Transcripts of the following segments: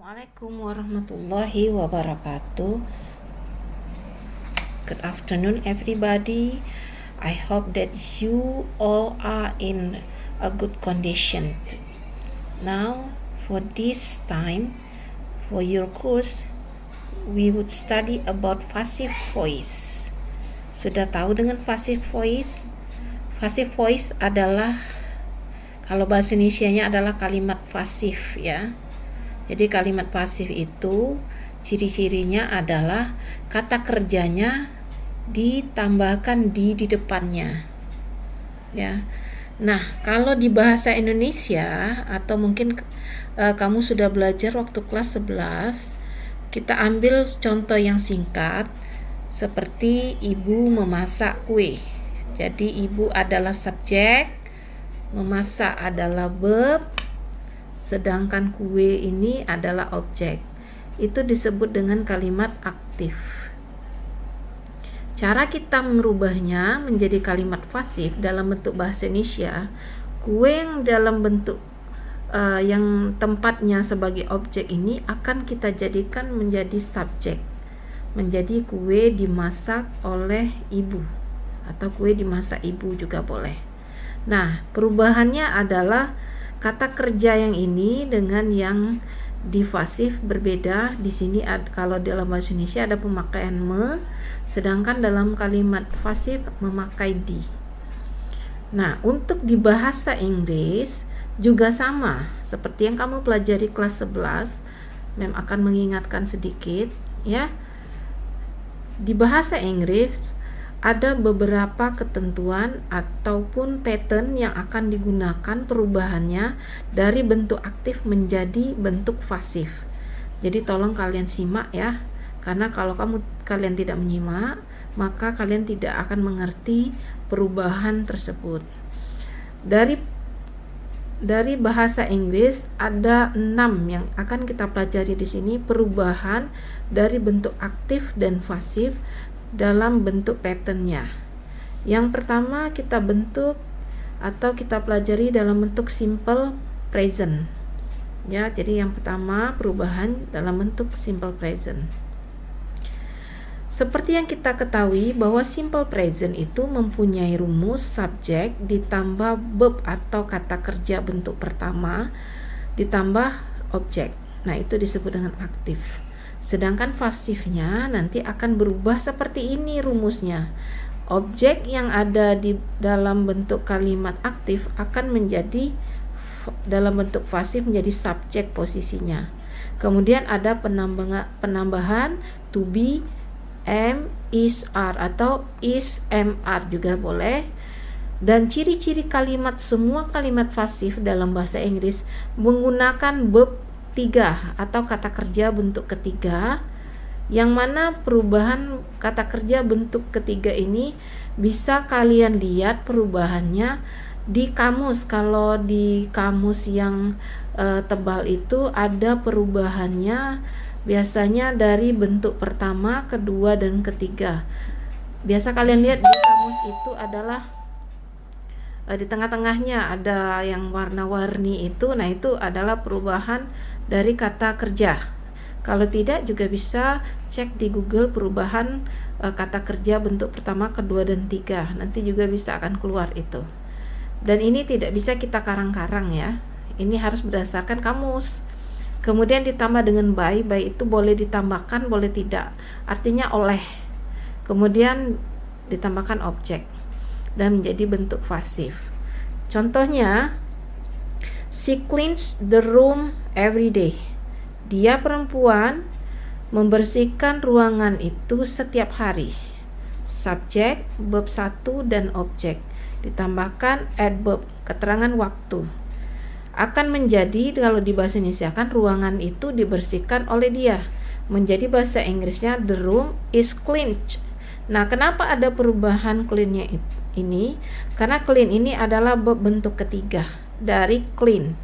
Assalamualaikum warahmatullahi wabarakatuh. Good afternoon, everybody. I hope that you all are in a good condition. Now, for this time, for your course, we would study about passive voice. Sudah tahu dengan passive voice? Passive voice adalah, kalau bahasa Indonesianya adalah kalimat pasif ya. Jadi kalimat pasif itu ciri-cirinya adalah kata kerjanya ditambahkan di depannya. Ya. Nah, kalau di bahasa Indonesia atau mungkin kamu sudah belajar waktu kelas 11, kita ambil contoh yang singkat seperti ibu memasak kue. Jadi ibu adalah subjek, memasak adalah verb, sedangkan kue ini adalah objek. Itu disebut dengan kalimat aktif. Cara kita merubahnya menjadi kalimat pasif dalam bentuk bahasa Indonesia, kue yang dalam bentuk yang tempatnya sebagai objek ini akan kita jadikan menjadi subjek, menjadi kue dimasak oleh ibu, atau kue dimasak ibu juga boleh. Nah, perubahannya adalah kata kerja yang ini dengan yang di pasif berbeda. Di sini kalau dalam bahasa Indonesia ada pemakaian me, sedangkan dalam kalimat pasif memakai di. Nah, untuk di bahasa Inggris juga sama seperti yang kamu pelajari kelas 11. Mem akan mengingatkan sedikit ya. Di bahasa Inggris ada beberapa ketentuan ataupun pattern yang akan digunakan perubahannya dari bentuk aktif menjadi bentuk pasif. Jadi tolong kalian simak ya, karena kalau kalian tidak menyimak, maka kalian tidak akan mengerti perubahan tersebut. Dari bahasa Inggris ada 6 yang akan kita pelajari di sini, perubahan dari bentuk aktif dan pasif dalam bentuk patternnya. Yang pertama kita bentuk atau kita pelajari dalam bentuk simple present ya. Jadi yang pertama perubahan dalam bentuk simple present. Seperti yang kita ketahui bahwa simple present itu mempunyai rumus subjek ditambah verb atau kata kerja bentuk pertama ditambah objek. Nah, itu disebut dengan aktif. Sedangkan pasifnya nanti akan berubah seperti ini rumusnya. Objek yang ada di dalam bentuk kalimat aktif akan menjadi dalam bentuk pasif menjadi subjek posisinya. Kemudian ada penambahan to be, am, is, are atau is, am, are juga boleh. Dan ciri-ciri kalimat, semua kalimat pasif dalam bahasa Inggris menggunakan verb 3 atau kata kerja bentuk ketiga, yang mana perubahan kata kerja bentuk ketiga ini bisa kalian lihat perubahannya di kamus. Kalau di kamus yang tebal itu ada perubahannya biasanya dari bentuk pertama, kedua, dan ketiga. Biasa kalian lihat di kamus itu adalah di tengah-tengahnya ada yang warna-warni itu. Nah, itu adalah perubahan dari kata kerja. Kalau tidak juga bisa cek di Google perubahan kata kerja bentuk pertama, kedua, dan tiga. Nanti juga bisa akan keluar itu. Dan ini tidak bisa kita karang-karang ya. Ini harus berdasarkan kamus. Kemudian ditambah dengan by itu boleh ditambahkan, boleh tidak. Artinya oleh. Kemudian ditambahkan objek dan menjadi bentuk pasif. Contohnya, she cleans the room every day. Dia perempuan membersihkan ruangan itu setiap hari. Subjek, verb 1 dan objek. Ditambahkan adverb, keterangan waktu. Akan menjadi, kalau di bahasa Indonesia kan ruangan itu dibersihkan oleh dia. Menjadi bahasa Inggrisnya the room is cleaned. Nah, kenapa ada perubahan clean-nya ini? Karena clean ini adalah verb bentuk ketiga dari clean.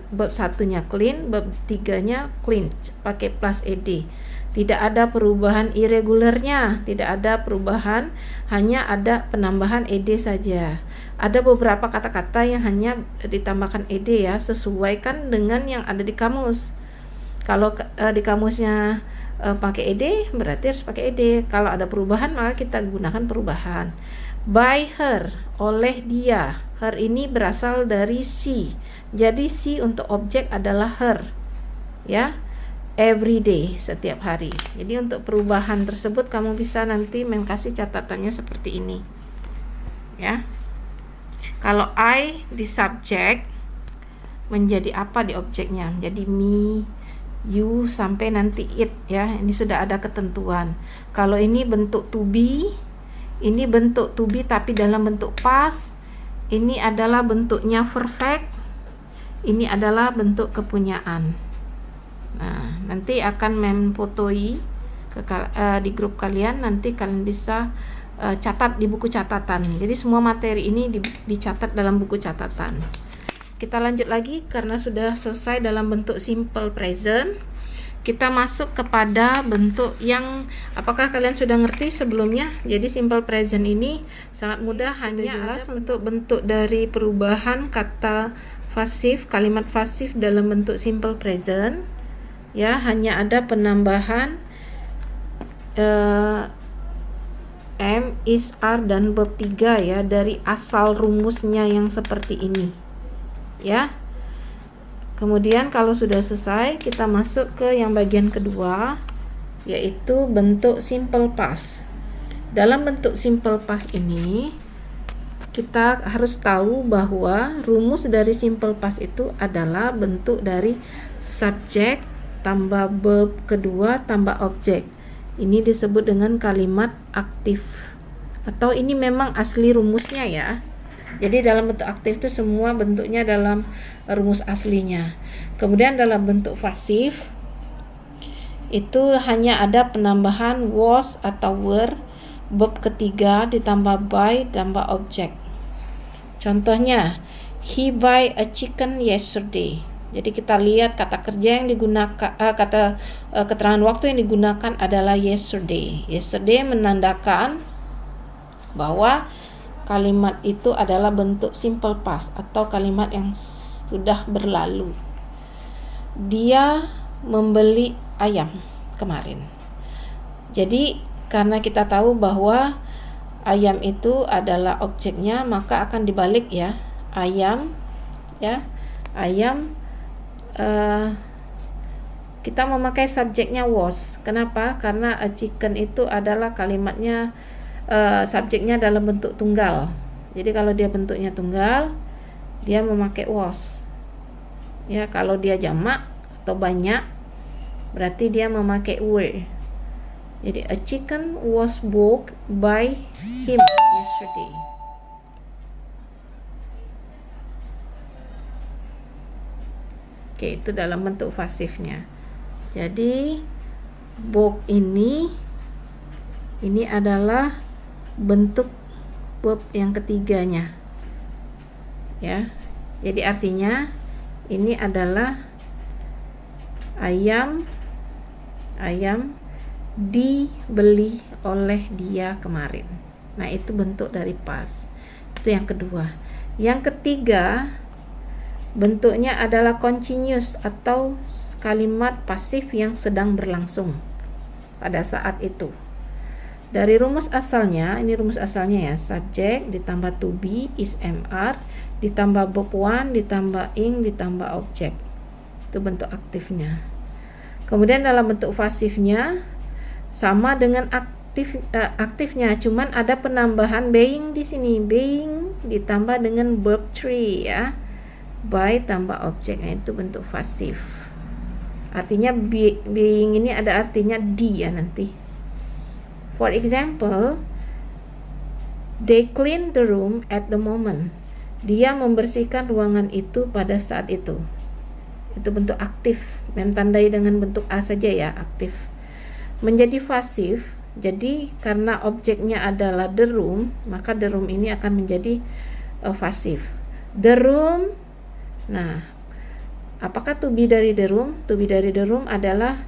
Verb satunya clean, verb tiganya clean, pakai plus ed. Tidak ada perubahan irregularnya, tidak ada perubahan, hanya ada penambahan ed saja. Ada beberapa kata-kata yang hanya ditambahkan ed ya, sesuaikan dengan yang ada di kamus. Kalau di kamusnya pakai ed, berarti harus pakai ed. Kalau ada perubahan maka kita gunakan perubahan. By her, oleh dia. Her ini berasal dari she. Jadi she untuk objek adalah her. Ya. Every day, setiap hari. Jadi untuk perubahan tersebut kamu bisa nanti kasih catatannya seperti ini. Ya. Kalau I di subjek menjadi apa di objeknya? Menjadi me, you, sampai nanti it, ya. Ini sudah ada ketentuan. Kalau ini bentuk to be, ini bentuk to be tapi dalam bentuk past. Ini adalah bentuknya perfect. Ini adalah bentuk kepunyaan. Nah, nanti akan memfotoi di grup kalian. Nanti kalian bisa catat di buku catatan. Jadi semua materi ini dicatat dalam buku catatan. Kita lanjut lagi karena sudah selesai dalam bentuk simple present. Kita masuk kepada bentuk yang apakah kalian sudah ngerti sebelumnya? Jadi simple present ini sangat mudah, hanya jelas untuk bentuk dari perubahan kata pasif, kalimat pasif dalam bentuk simple present. Ya, hanya ada penambahan am, is, are dan verb 3 ya dari asal rumusnya yang seperti ini. Ya. Kemudian kalau sudah selesai, kita masuk ke yang bagian kedua, yaitu bentuk simple past. Dalam bentuk simple past ini, kita harus tahu bahwa rumus dari simple past itu adalah bentuk dari subjek tambah verb kedua tambah objek. Ini disebut dengan kalimat aktif. Atau ini memang asli rumusnya ya. Jadi dalam bentuk aktif itu semua bentuknya dalam rumus aslinya. Kemudian dalam bentuk pasif itu hanya ada penambahan was atau were, verb ketiga ditambah by tambah objek. Contohnya, he buy a chicken yesterday. Jadi kita lihat kata kerja yang digunakan, keterangan waktu yang digunakan adalah yesterday. Yesterday menandakan bahwa kalimat itu adalah bentuk simple past atau kalimat yang sudah berlalu. Dia membeli ayam kemarin. Jadi karena kita tahu bahwa ayam itu adalah objeknya, maka akan dibalik ya. Ayam ya. Ayam kita memakai subjeknya was. Kenapa? Karena a chicken itu adalah kalimatnya subjeknya dalam bentuk tunggal. Jadi kalau dia bentuknya tunggal, dia memakai was. Ya, kalau dia jamak atau banyak, berarti dia memakai were. Jadi a chicken was bought by him yesterday. Oke, itu dalam bentuk pasifnya. Jadi bought ini adalah bentuk verb yang ketiganya. Ya. Jadi artinya ini adalah ayam dibeli oleh dia kemarin. Nah, itu bentuk dari past. Itu yang kedua. Yang ketiga, bentuknya adalah continuous atau kalimat pasif yang sedang berlangsung pada saat itu. Dari rumus asalnya, ini rumus asalnya ya, subjek ditambah to be is mr ditambah verb 1 ditambah ing ditambah objek. Itu bentuk aktifnya. Kemudian dalam bentuk pasifnya sama dengan aktifnya, cuman ada penambahan being di sini. Being ditambah dengan verb 3 ya. By tambah objek. Nah, itu bentuk pasif. Artinya being ini ada artinya di ya nanti. For example, they clean the room at the moment. Dia membersihkan ruangan itu pada saat itu. Itu bentuk aktif, mentandai dengan bentuk a saja ya, aktif. Menjadi pasif, jadi karena objeknya adalah the room, maka the room ini akan menjadi pasif. The room, nah, apakah to be dari the room? To be dari the room adalah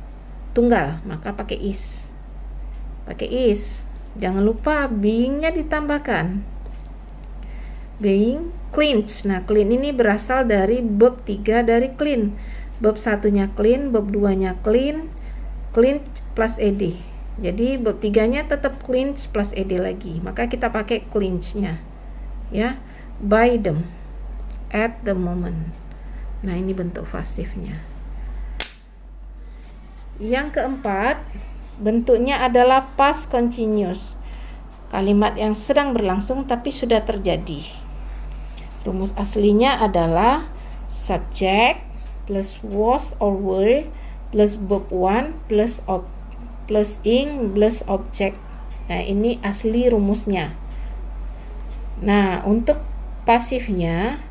tunggal, maka pakai is. Pakai is. Jangan lupa being-nya ditambahkan. Being cleans. Nah, clean ini berasal dari verb 3 dari clean. Verb satunya clean, verb 2-nya clean, cleaned plus ed. Jadi verb 3-nya tetap cleaned plus ed lagi. Maka kita pakai cleaned-nya. Ya, by them, at the moment. Nah, ini bentuk pasifnya. Yang keempat, bentuknya adalah past continuous. Kalimat yang sedang berlangsung tapi sudah terjadi. Rumus aslinya adalah subject plus was or were plus verb 1 plus ing plus object. Nah, ini asli rumusnya. Nah, untuk pasifnya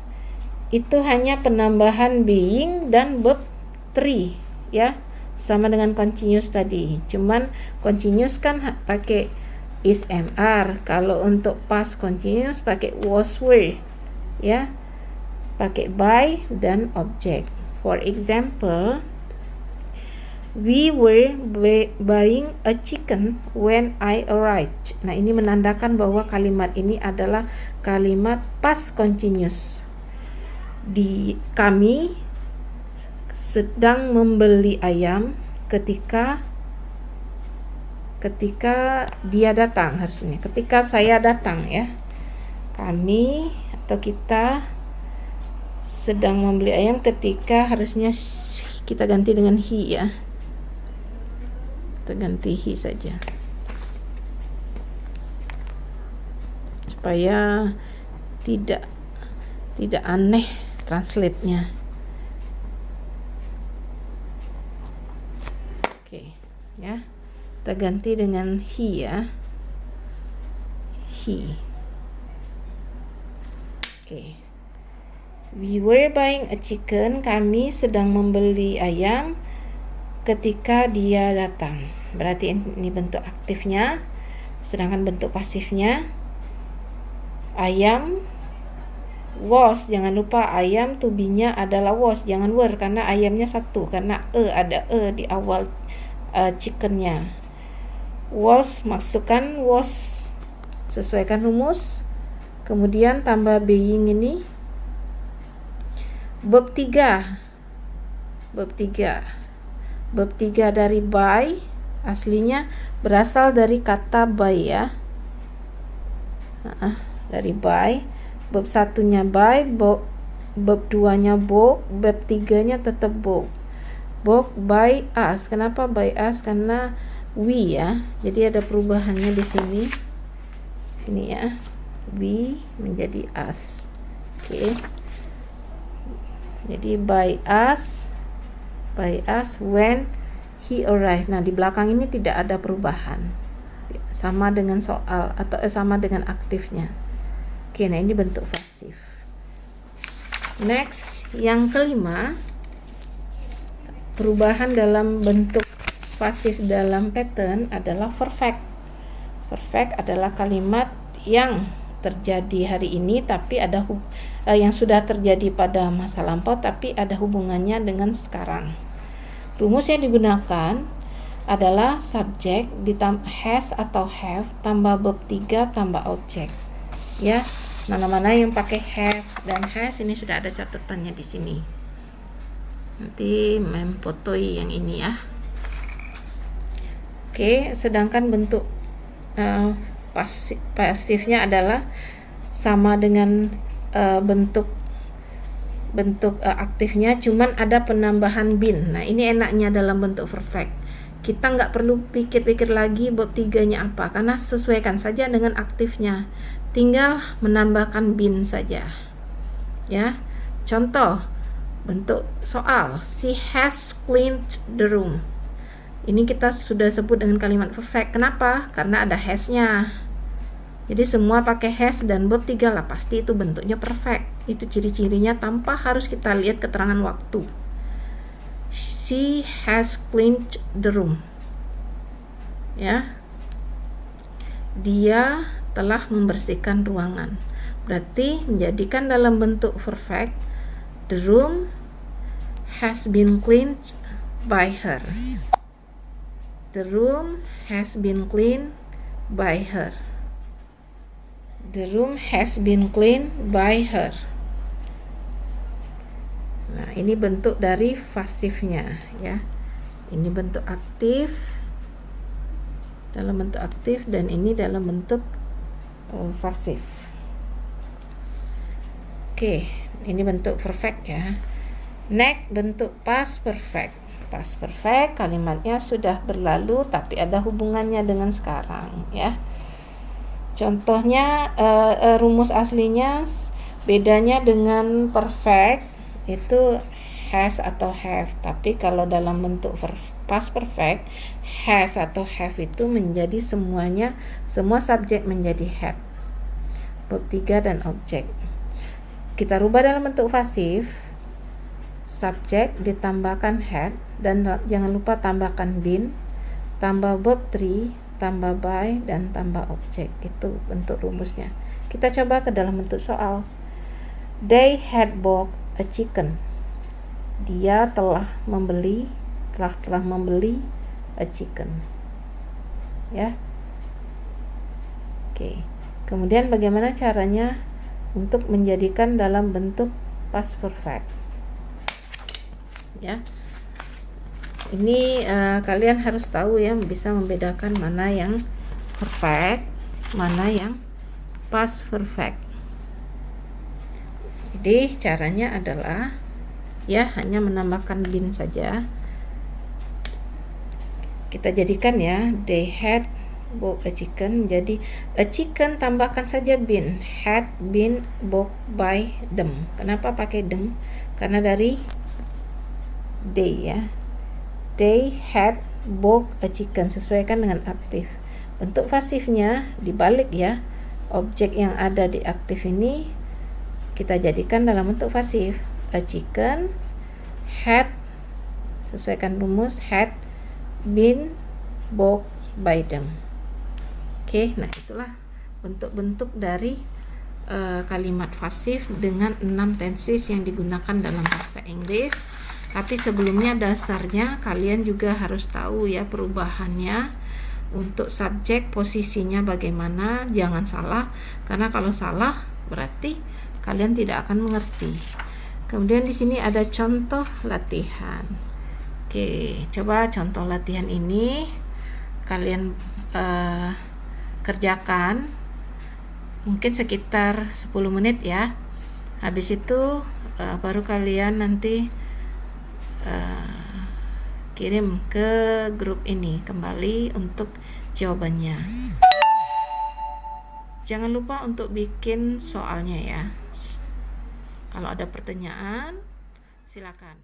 itu hanya penambahan being dan verb 3 ya. Sama dengan continuous tadi. Cuman continuous kan pakai is, am, are. Kalau untuk past continuous pakai was, were. Ya. Pakai by dan object. For example, we were buying a chicken when I arrived. Nah, ini menandakan bahwa kalimat ini adalah kalimat past continuous. Kami sedang membeli ayam ketika dia datang, harusnya ketika saya datang ya. Kami atau kita sedang membeli ayam ketika, harusnya kita ganti dengan he ya. Kita ganti he saja supaya tidak aneh translate-nya. Ya, kita ganti dengan he ya, he. We were buying a chicken. Kami sedang membeli ayam ketika dia datang. Berarti ini bentuk aktifnya. Sedangkan bentuk pasifnya ayam was. Jangan lupa ayam to be-nya adalah was, jangan were, karena ayamnya satu, karena ada di awal chickennya. Was, masukkan was, sesuaikan rumus, kemudian tambah being ini verb 3 dari by, aslinya berasal dari kata by ya. Dari by, verb satunya by, verb 2-nya book, verb 3-nya tetap book. Book by us. Kenapa by us? Karena we ya. Jadi ada perubahannya di sini. Sini ya. We menjadi us. Jadi by us when he arrived. Nah, di belakang ini tidak ada perubahan. Sama dengan soal atau sama dengan aktifnya. Nah ini bentuk pasif. Next, yang kelima, perubahan dalam bentuk pasif dalam pattern adalah perfect. Perfect adalah kalimat yang terjadi hari ini tapi ada yang sudah terjadi pada masa lampau tapi ada hubungannya dengan sekarang. Rumus yang digunakan adalah subject ditambah has atau have tambah verb 3 tambah object. Ya, mana-mana yang pakai have dan has ini sudah ada catatannya di sini. Nanti memfotoi yang ini ya. Sedangkan bentuk pasifnya adalah sama dengan bentuk aktifnya, cuman ada penambahan been. Nah, ini enaknya dalam bentuk perfect. Kita nggak perlu pikir-pikir lagi verb 3-nya apa, karena sesuaikan saja dengan aktifnya. Tinggal menambahkan been saja. Ya. Contoh bentuk soal, she has cleaned the room. Ini kita sudah sebut dengan kalimat perfect. Kenapa? Karena ada has-nya. Jadi semua pakai has dan verb 3 lah, pasti itu bentuknya perfect. Itu ciri-cirinya tanpa harus kita lihat keterangan waktu. She has cleaned the room. Ya. Dia telah membersihkan ruangan. Berarti menjadikan dalam bentuk perfect, the room has been cleaned by her. The room has been cleaned by her. The room has been cleaned by her. Nah, ini bentuk dari pasifnya ya. Ini bentuk aktif, dalam bentuk aktif, dan ini dalam bentuk pasif. Oke, ini bentuk perfect ya. Next, bentuk past perfect. Past perfect kalimatnya sudah berlalu tapi ada hubungannya dengan sekarang ya. Contohnya rumus aslinya bedanya dengan perfect itu has atau have, tapi kalau dalam bentuk past perfect, has atau have itu menjadi semuanya, semua subjek menjadi had. Bab 3 dan objek. Kita rubah dalam bentuk pasif, subjek ditambahkan had, dan jangan lupa tambahkan been, tambah verb 3, tambah by, dan tambah objek. Itu bentuk rumusnya. Kita coba ke dalam bentuk soal. They had bought a chicken. Dia telah membeli a chicken. Ya. Oke. Kemudian bagaimana caranya untuk menjadikan dalam bentuk past perfect? Ya. Ini kalian harus tahu ya, bisa membedakan mana yang perfect, mana yang past perfect. Jadi caranya adalah ya hanya menambahkan been saja. Kita jadikan ya, they had bought a chicken, jadi a chicken tambahkan saja been, had been bought by them. Kenapa pakai them? Karena dari they ya. They had bought a chicken, sesuaikan dengan aktif. Bentuk pasifnya dibalik ya. Objek yang ada di aktif ini kita jadikan dalam bentuk pasif. A chicken had, sesuaikan rumus, had been bought by them. Oke, nah itulah bentuk-bentuk dari kalimat pasif dengan 6 tenses yang digunakan dalam bahasa Inggris. Tapi sebelumnya dasarnya kalian juga harus tahu ya perubahannya. Untuk subjek posisinya bagaimana, jangan salah, karena kalau salah berarti kalian tidak akan mengerti. Kemudian di sini ada contoh latihan. Oke, coba contoh latihan ini kalian kerjakan mungkin sekitar 10 menit ya. Habis itu baru kalian nanti kirim ke grup ini kembali untuk jawabannya. Jangan lupa untuk bikin soalnya ya. Kalau ada pertanyaan, silakan.